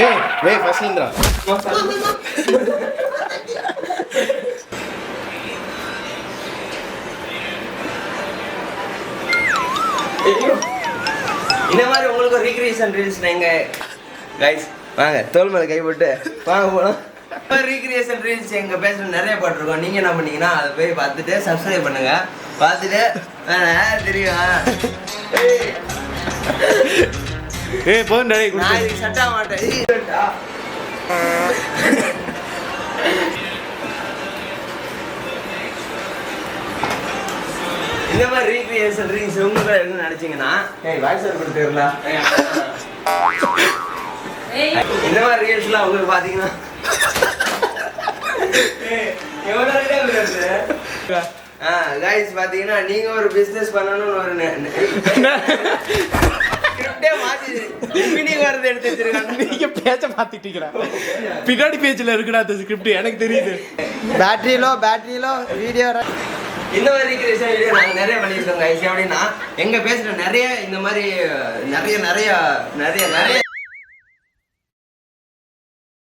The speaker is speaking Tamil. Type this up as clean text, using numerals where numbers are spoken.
ஏய் ஃபர்ஸ்ட்லங்கடா இந்த மாதிரி உங்களுக்கு ரீக்ரியேஷன் ரீல்ஸ் எங்க கைஸ் வாங்க தோல் மேல கை போட்டு வாங்க போலாம். ரீக்ரியேஷன் ரீல்ஸ் எங்க பேசுற நிறைய போட்டிருக்கோம். நீங்க என்ன பண்ணீங்கன்னா அதை போய் பார்த்துட்டு சப்ஸ்கிரைப் பண்ணுங்க. பார்த்துட்டு தெரியும் போன் டேய் நான் இதுக்கு சட்டா மாட்டேன். இந்த மாதிரி ரீக்ரியேஷன் ரீல்ஸ் உங்களுக்கு என்ன நினைச்சீங்கன்னா வாய்ஸ் ஓவர் தெரியல. இந்த மாதிரி ரீல்ஸ்லாம் உங்களுக்கு பாத்தீங்கன்னா கைஸ் பாத்தீங்கன்னா நீங்க ஒரு பிசினஸ் பண்ணணும்னு ஒரு எடுத்து வச்சிருக்காங்க. நீங்க பேச்ச மாத்திட்டீங்கடா. பின்னாடி பேஜ்ல இருக்குடா அந்த ஸ்கிரிப்ட் எனக்கு தெரியுது. பேட்டரியிலோ வீடியோ இந்த மாதிரி ரீக்ரியேஷன் வீடியோ நாங்கள் நிறைய பண்ணியிருக்கோம் கைஸ். எப்படின்னா எங்க பேசுற நிறைய இந்த மாதிரி நிறைய